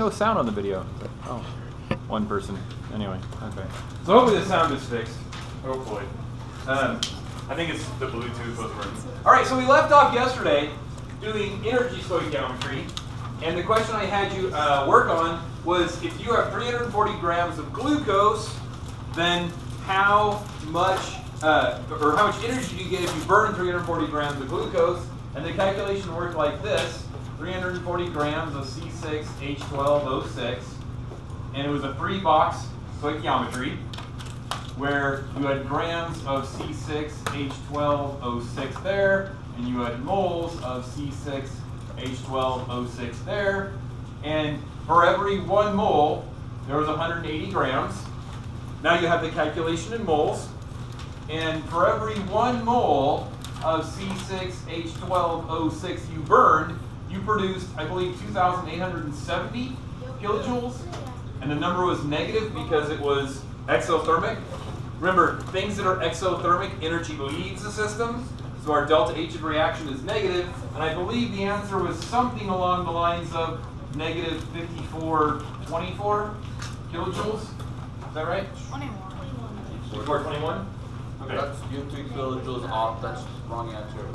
no sound on the video? Oh, one person. Anyway, okay. So hopefully the sound is fixed. Hopefully. I think it's the Bluetooth was working. All right, so we left off yesterday doing energy stoichiometry, and the question I had you work on was if you have 340 grams of glucose, then how much energy do you get if you burn 340 grams of glucose? And the calculation worked like this: 340 grams of C6H12O6, and it was a 3-box stoichiometry where you had grams of C6H12O6 there, and you had moles of C6H12O6 there, and for every 1 mole, there was 180 grams. Now you have the calculation in moles, and for every 1 mole of C6H12O6 you burned, you produced, I believe, 2,870 kilojoules, and the number was negative because it was exothermic. Remember, things that are exothermic, energy leaves the system, so our delta H of reaction is negative, and I believe the answer was something along the lines of negative 5424 kilojoules. Is that right? 2421? Okay. That's you 3 kilojoules off. That's wrong answer.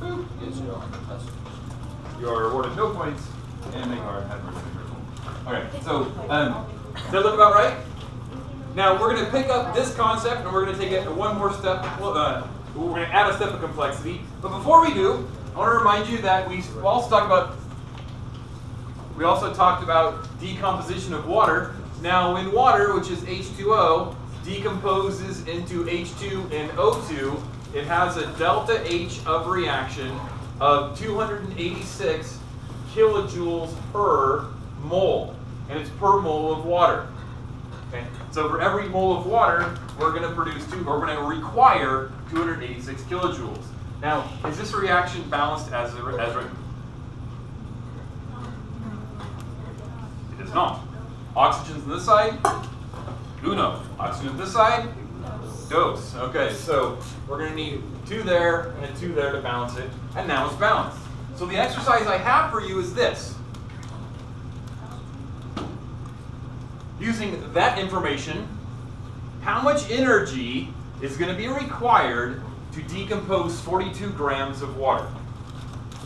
Yes, you are. You are awarded no points and make our adversary. Okay, so does that look about right? Now we're going to pick up this concept and we're going to take it one more step. We're going to add a step of complexity. But before we do, I want to remind you that we also talked about decomposition of water. Now, when water, which is H2O, decomposes into H2 and O2, it has a delta H of reaction of 286 kilojoules per mole, and it's per mole of water. Okay, so for every mole of water, we're going to require 286 kilojoules. Now, is this reaction balanced as written? It is not. Oxygen's on this side, uno. Oxygen on this side, dos. Okay, so we're going to need 2 there and a 2 there to balance it, and now it's balanced. So the exercise I have for you is this. Using that information, how much energy is going to be required to decompose 42 grams of water?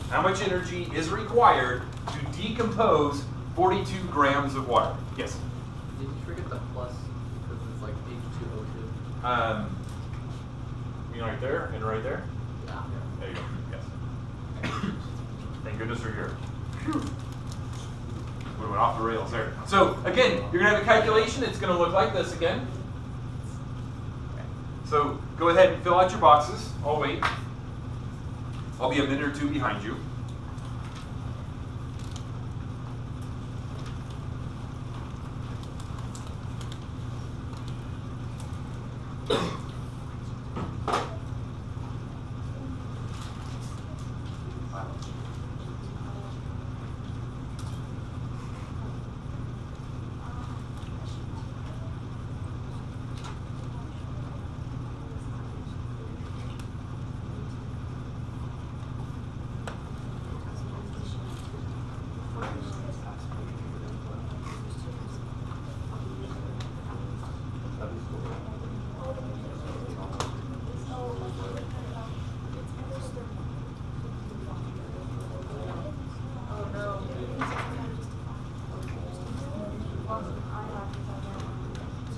How much energy is required to decompose 42 grams of water? Yes? Did you forget the plus? Because it's like H2O2. You mean right there and right there? Yeah. There you go. Yes. Thank goodness you're here. We went off the rails there. So again, you're going to have a calculation. It's going to look like this again. So go ahead and fill out your boxes. I'll wait. I'll be a minute or 2 behind you.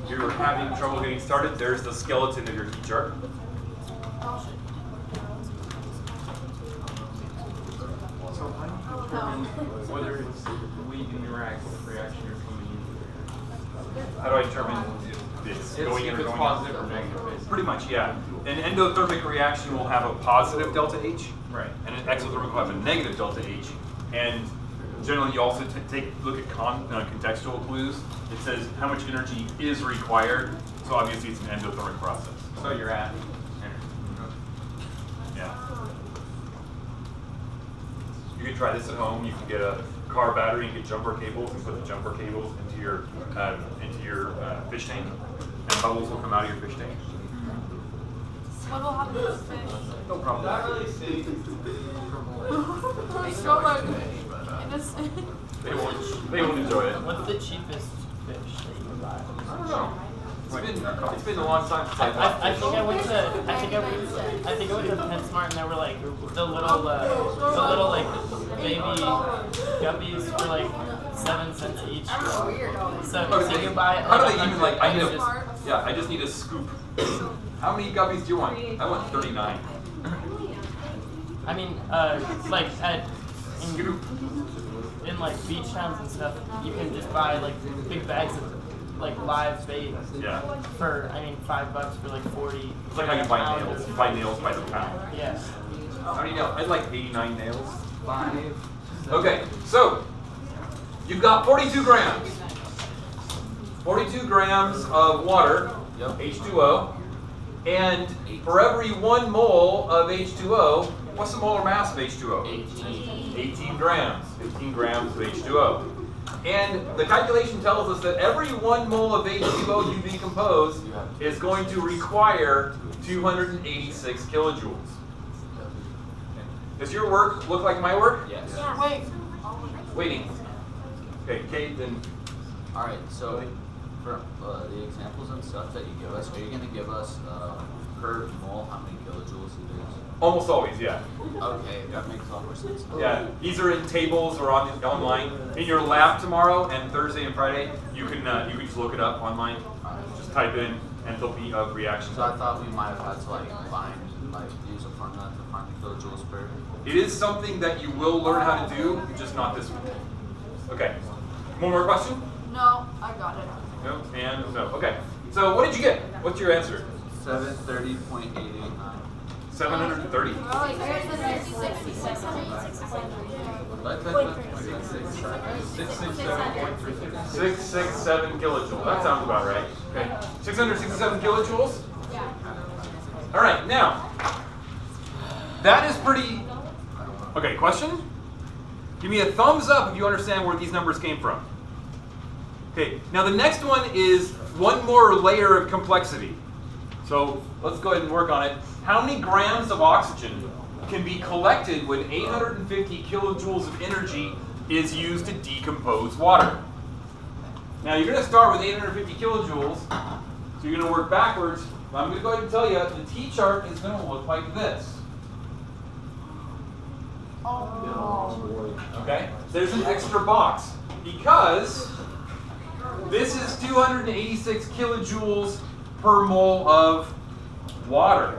You're having trouble getting started, there's the skeleton of your key chart. So how do you determine whether it's weak in the reaction you're coming in? How do I determine if it's going in or going positive out? or negative? Pretty much, yeah. An endothermic reaction will have a positive delta H, Right. and an exothermic will have a negative delta H. And generally, you also look at contextual clues. It says how much energy is required. So obviously, it's an endothermic process. So you're at. Yeah. You can try this at home. You can get a car battery and get jumper cables and put the jumper cables into your fish tank, and bubbles will come out of your fish tank. What will happen to this fish? No problem. Not really safe. It's so like innocent. They won't enjoy it. What's the cheapest fish that you buy? I don't know. It's been a long time since I bought I fish. think I went to PetSmart and there were like the little like baby guppies for like 7 cents each. So you buy How do they even 100 like? I just need a scoop. How many guppies do you want? I want 39. I mean, like in like beach towns and stuff, you can just buy like big bags of like live bait. Yeah. For $5 for like 40. It's like how you buy nails. You buy nails by the pound. Yeah. How many nails? I'd like 89 nails. 5. Okay, so you've got 42 grams. 42 grams of water, H2O, and for every 1 mole of H2O, what's the molar mass of H2O? 18 grams. 15 grams of H2O. And the calculation tells us that every 1 mole of H2O you decompose is going to require 286 kilojoules. Does your work look like my work? Yes. Yeah. Wait. Waiting. Okay, Kate, then. All right. So for the examples and stuff that you give us, are you going to give us per mole how many kilojoules it is? Almost always, yeah. Okay, that makes a lot more sense. Yeah, these are in tables or online. In your lab tomorrow and Thursday and Friday, you can just look it up online. Just type in enthalpy of reaction. So I thought we might have had to use a formula to find the kilojoules per. It is something that you will learn how to do, just not this week. Okay. One more question? No, I got it. No, and no. Okay. So what did you get? What's your answer? 730.889. 730. Oh, wait, here's the 667. 667 kilojoules. That sounds about right. Okay. 667 kilojoules? All right, now, that is pretty... Okay, question? Give me a thumbs up if you understand where these numbers came from. Okay, now the next one is one more layer of complexity. So let's go ahead and work on it. How many grams of oxygen can be collected when 850 kilojoules of energy is used to decompose water? Now you're going to start with 850 kilojoules, so you're going to work backwards. I'm going to go ahead and tell you the T-chart is going to look like this. Okay, there's an extra box because this is 286 kilojoules per mole of water.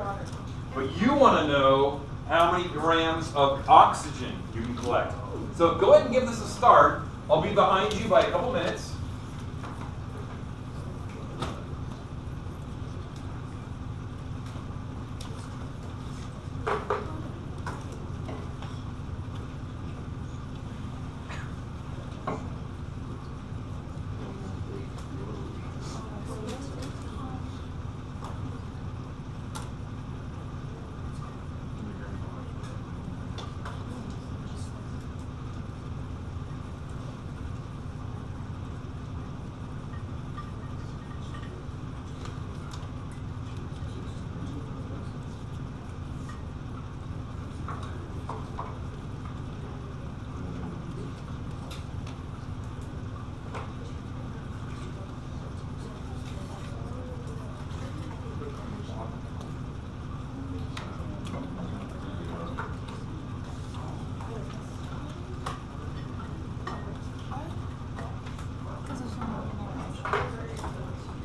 But you want to know how many grams of oxygen you can collect. So go ahead and give this a start. I'll be behind you by a couple minutes.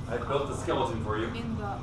I built the skeleton for you. In the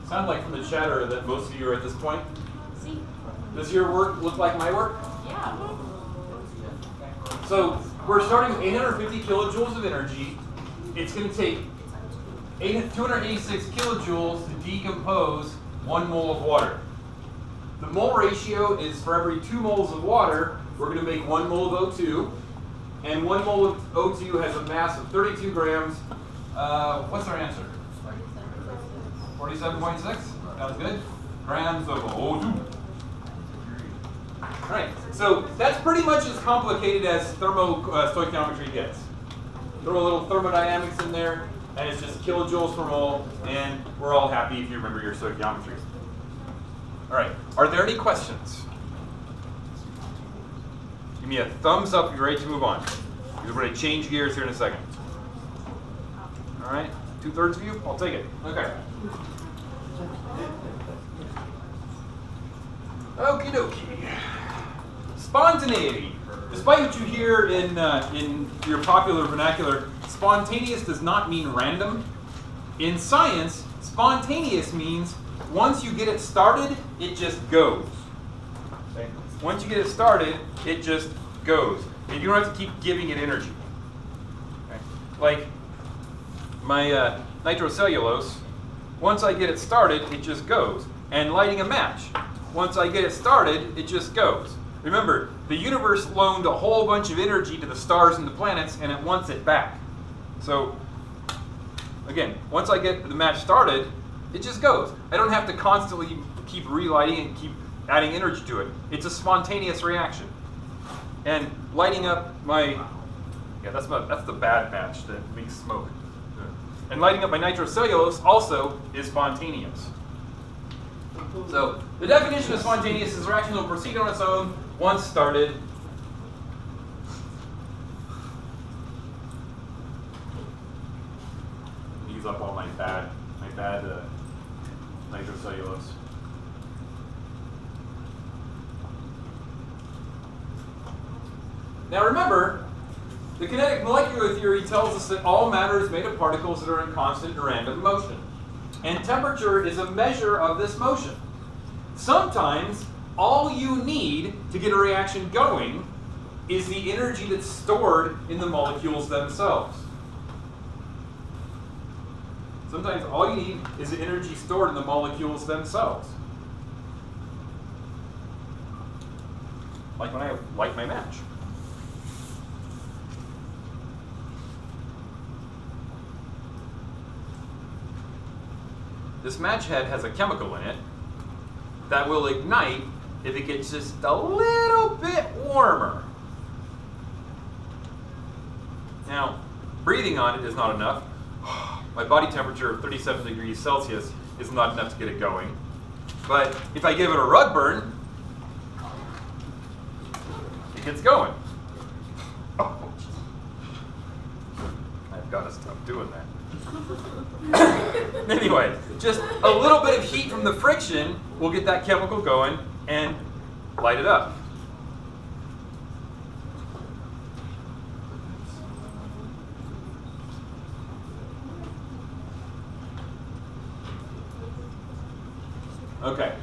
Sound like from the chatter that most of you are at this point. Does your work look like my work? Yeah. So we're starting with 850 kilojoules of energy. It's going to take 286 kilojoules to decompose 1 mole of water. The mole ratio is for every 2 moles of water, we're going to make 1 mole of O2. And 1 mole of O2 has a mass of 32 grams. What's our answer? 47.6? Sounds good. Grams of O2. All right, so that's pretty much as complicated as stoichiometry gets. Throw a little thermodynamics in there, and it's just kilojoules per mole, and we're all happy if you remember your stoichiometry. All right, are there any questions? Give me a thumbs up if you're ready to move on. We're going to change gears here in a second. All right, 2/3 of you? I'll take it. Okay. Okie dokie. Spontaneity. Despite what you hear in your popular vernacular, spontaneous does not mean random. In science, spontaneous means once you get it started, it just goes. Okay? Once you get it started, it just goes. And you don't have to keep giving it energy. Okay? Like my nitrocellulose, once I get it started, it just goes. And lighting a match, once I get it started, it just goes. Remember, the universe loaned a whole bunch of energy to the stars and the planets, and it wants it back. So, again, once I get the match started, it just goes. I don't have to constantly keep relighting and keep adding energy to it. It's a spontaneous reaction. And lighting up my, that's the bad match that makes smoke. And lighting up my nitrocellulose also is spontaneous. So the definition of spontaneous is a reaction that will proceed on its own once started. Use up all my bad nitrocellulose. Now remember, the kinetic molecular theory tells us that all matter is made of particles that are in constant and random motion. And temperature is a measure of this motion. Sometimes all you need to get a reaction going is the energy that's stored in the molecules themselves. Sometimes all you need is the energy stored in the molecules themselves. Like when I light my match. This match head has a chemical in it that will ignite if it gets just a little bit warmer. Now, breathing on it is not enough. My body temperature of 37 degrees Celsius is not enough to get it going. But if I give it a rug burn, it gets going. Oh. I've got to stop doing that. Anyway, just a little bit of heat from the friction will get that chemical going and light it up. Okay.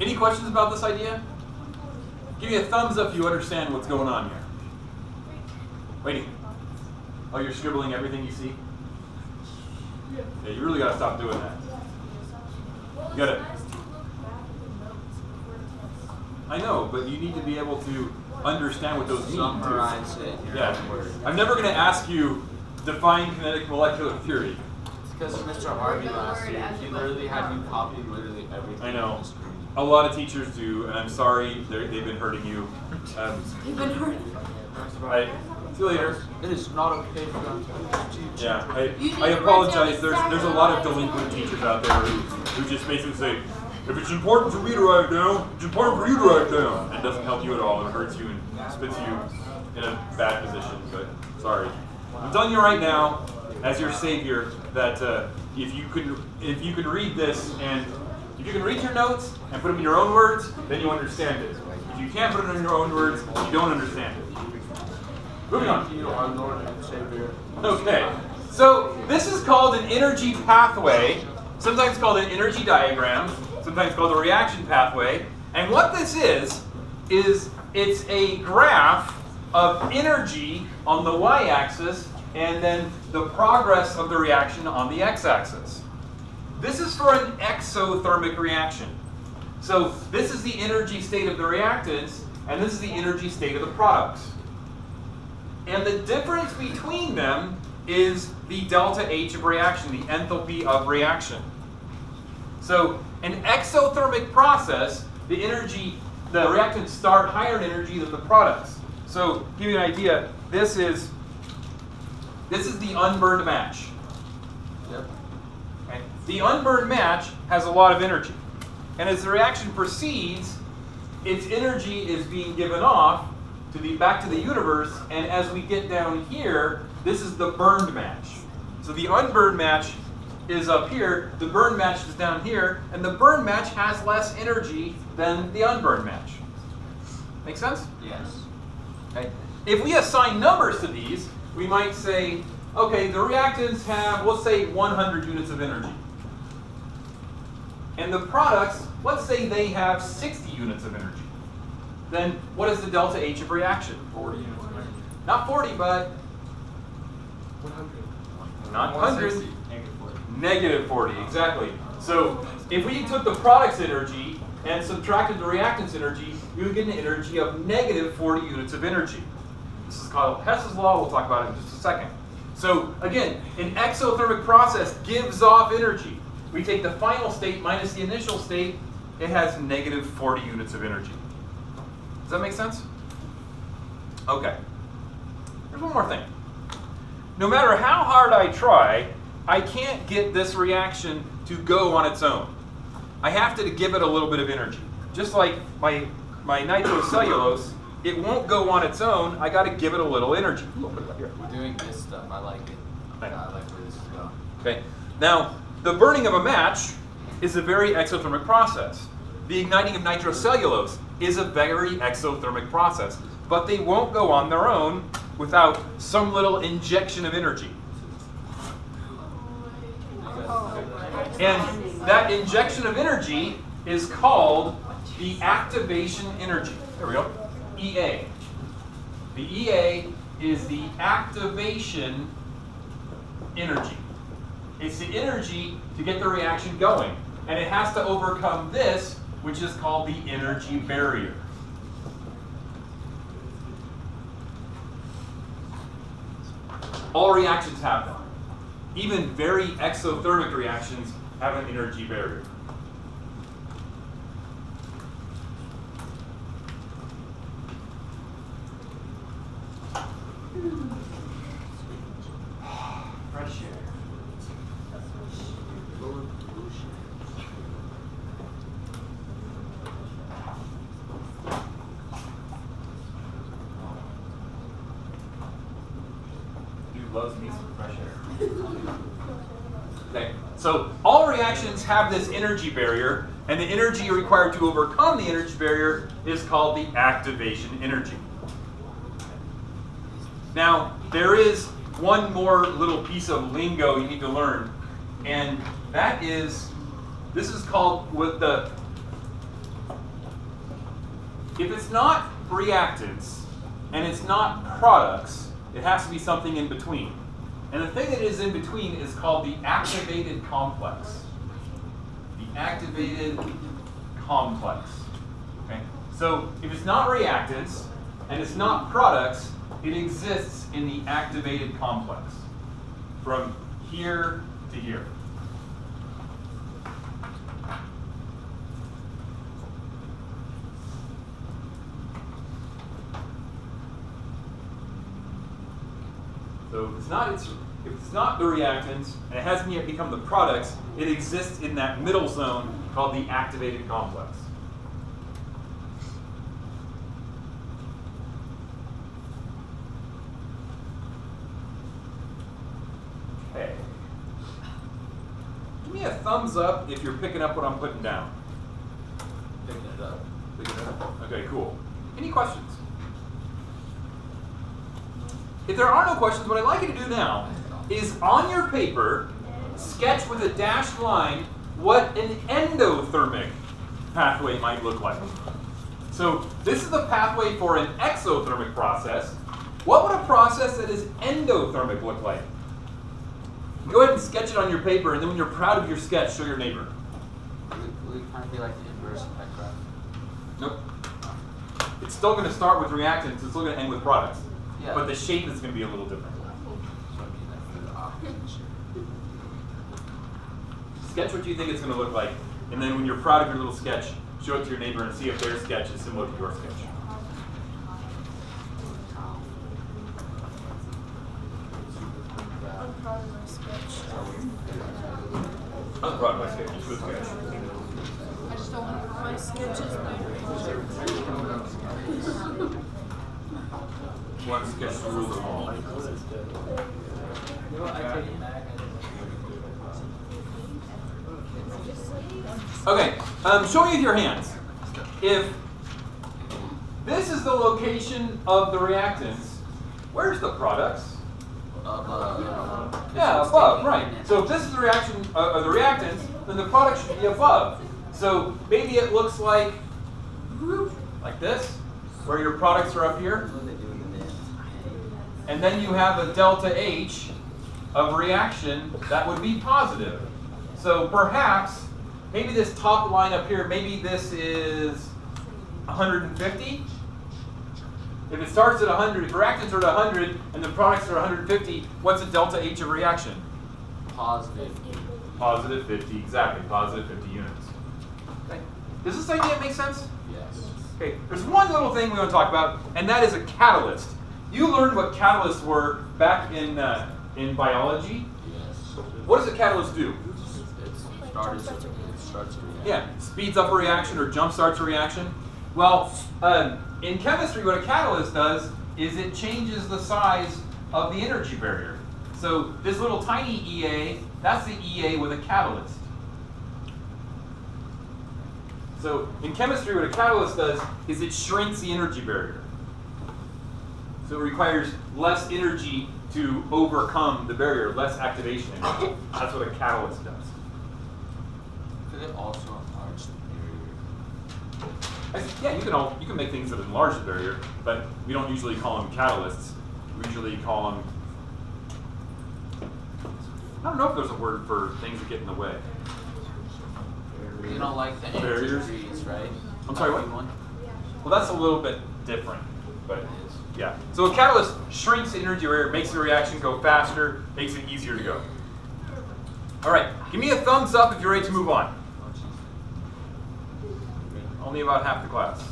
Any questions about this idea? Give me a thumbs up if you understand what's going on here. Waiting. Oh, you're scribbling everything you see? Yeah, you really got to stop doing that. You got to. I know, but you need to be able to understand what those mean. Summarize it. Yeah. I'm never going to ask you define kinetic molecular theory. It's because Mr. Harvey last year, he literally had you copy literally everything. I know. On the screen. A lot of teachers do, and I'm sorry they've been hurting you. You've been hurt. See you later. It is not okay for them to teach. Yeah, I apologize. There's a lot of delinquent teachers out there who just basically say, if it's important for me to write it down, it's important for you to write it down. It doesn't help you at all. It hurts you and spits you in a bad position, but sorry. I'm telling you right now, as your savior, that if you can read this and if you can read your notes and put them in your own words, then you understand it. If you can't put it in your own words, you don't understand it. Moving on. Okay, so this is called an energy pathway, sometimes called an energy diagram, sometimes called a reaction pathway. And what this is it's a graph of energy on the y-axis and then the progress of the reaction on the x-axis. This is for an exothermic reaction. So this is the energy state of the reactants, and this is the energy state of the products. And the difference between them is the delta H of reaction, the enthalpy of reaction. So an exothermic process, the reactants start higher in energy than the products. So to give you an idea, this is the unburned match. Yep. Okay. The unburned match has a lot of energy. And as the reaction proceeds, its energy is being given off back to the universe, and as we get down here, this is the burned match. So the unburned match is up here, the burned match is down here, and the burned match has less energy than the unburned match. Make sense? Yes. Okay. If we assign numbers to these, we might say, okay, the reactants have, let's say, 100 units of energy. And the products, let's say they have 60 units of energy. Then what is the delta H of reaction? 40 units of energy. Not 40, but 100. not 100. Negative 40. Negative 40, exactly. So if we took the product's energy and subtracted the reactant's energy, we would get an energy of negative 40 units of energy. This is called Hess's law. We'll talk about it in just a second. So again, an exothermic process gives off energy. We take the final state minus the initial state, it has negative 40 units of energy. Does that make sense? Okay. There's one more thing. No matter how hard I try, I can't get this reaction to go on its own. I have to give it a little bit of energy. Just like my nitrocellulose, it won't go on its own. I got to give it a little energy. We're doing this stuff. I like it. I like where this is going. Okay. Now, the burning of a match is a very exothermic process. The igniting of nitrocellulose is a very exothermic process. But they won't go on their own without some little injection of energy. And that injection of energy is called the activation energy. There we go. EA. The EA is the activation energy. It's the energy to get the reaction going. And it has to overcome this, which is called the energy barrier. All reactions have that. Even very exothermic reactions have an energy barrier. Fresh air. Loves me some fresh air. Okay, so all reactions have this energy barrier, and the energy required to overcome the energy barrier is called the activation energy. Now, there is one more little piece of lingo you need to learn, and that is, this is called if it's not reactants and it's not products, it has to be something in between. And the thing that is in between is called the activated complex. The activated complex. Okay? So if it's not reactants and it's not products, it exists in the activated complex from here to here. So if it's not the reactants and it hasn't yet become the products, it exists in that middle zone called the activated complex. Okay. Give me a thumbs up if you're picking up what I'm putting down. Picking it up. Picking it up? Okay, cool. Any questions? If there are no questions, what I'd like you to do now is on your paper, sketch with a dashed line what an endothermic pathway might look like. So this is the pathway for an exothermic process. What would a process that is endothermic look like? Go ahead and sketch it on your paper, and then when you're proud of your sketch, show your neighbor. Would it kind of be like the inverse of that graph? Nope. It's still going to start with reactants. It's still going to end with products. Yeah. But the shape is going to be a little different. So I mean, that's the opposite. Sketch what you think it's going to look like, and then when you're proud of your little sketch, show it to your neighbor and see if their sketch is similar to your sketch. I'm proud of my sketch. I'm proud of my sketch. It's a good sketch. I just don't want my sketches better. One sketch to rule them all. Okay, show me with your hands. If this is the location of the reactants, where's the products? Yeah, above, right. So if this is the reaction of the reactants, then the product should be above. So maybe it looks like this, where your products are up here. And then you have a delta H of reaction that would be positive. So perhaps, maybe this top line up here, maybe this is 150. If it starts at 100, if reactants are at 100 and the products are 150, what's a delta H of reaction? Positive. Positive 50, exactly, positive 50 units. Okay. Does this idea make sense? Yes. Okay, there's one little thing we want to talk about, and that is a catalyst. You learned what catalysts were back in biology. Yes. What does a catalyst do? It starts a reaction. Yeah, speeds up a reaction or jump starts a reaction. Well, in chemistry, what a catalyst does is it changes the size of the energy barrier. So this little tiny EA, that's the EA with a catalyst. So in chemistry, what a catalyst does is it shrinks the energy barrier. So it requires less energy to overcome the barrier, less activation energy. That's what a catalyst does. Could it also enlarge the barrier? Yeah, you can make things that enlarge the barrier, but we don't usually call them catalysts. We usually call them, I don't know if there's a word for things that get in the way. You don't like the Barriers? antifreeze, right? I'm sorry, what? One? Well, that's a little bit different, but yeah. So a catalyst shrinks the energy barrier, makes the reaction go faster, makes it easier to go. All right, give me a thumbs up if you're ready to move on. Only about half the class.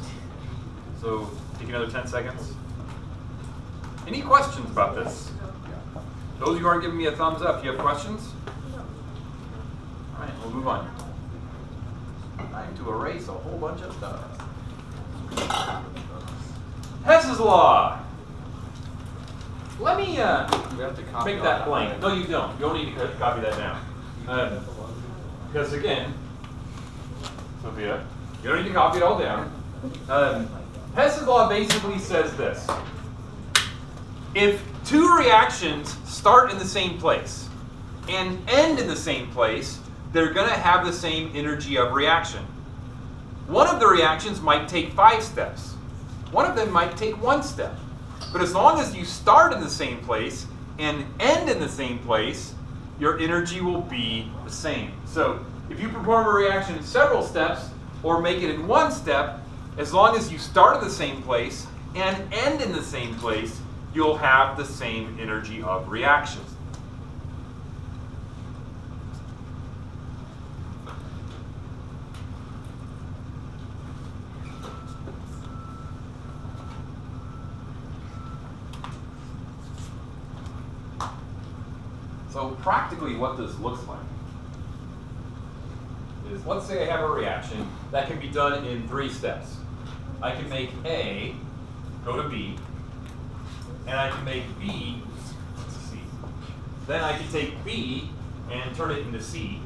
So take another 10 seconds. Any questions about this? Those who aren't giving me a thumbs up, do you have questions? All right, we'll move on. Time to erase a whole bunch of stuff. Hess's law. Let me We have to copy make all that blank. right? No, you don't. You don't need to copy that down. Because again, Sophia, you don't need to copy it all down. Hess's law basically says this. If two reactions start in the same place and end in the same place, they're going to have the same energy of reaction. One of the reactions might take 5 steps. One of them might take 1 step. But as long as you start in the same place and end in the same place, your energy will be the same. So if you perform a reaction in several steps or make it in 1 step, as long as you start in the same place and end in the same place, you'll have the same energy of reaction. So practically what this looks like is is, let's say I have a reaction that can be done in 3 steps. I can make A go to B, and I can make B to C. Then I can take B and turn it into C.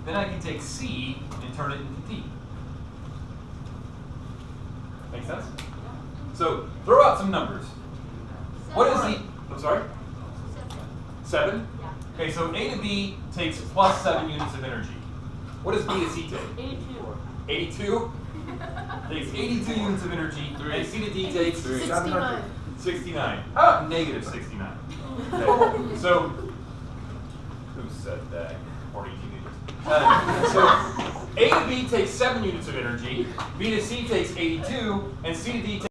Then I can take C and turn it into D. Make sense? So throw out some numbers. What is the, I'm sorry? 7? Okay, so A to B takes plus 7 units of energy. What does B to C take? 82. 82? Takes 82 units of energy. And C to D takes 69. 69. How about negative 69? Okay. So, who said that? 40 teenagers. So, A to B takes 7 units of energy, B to C takes 82, and C to D takes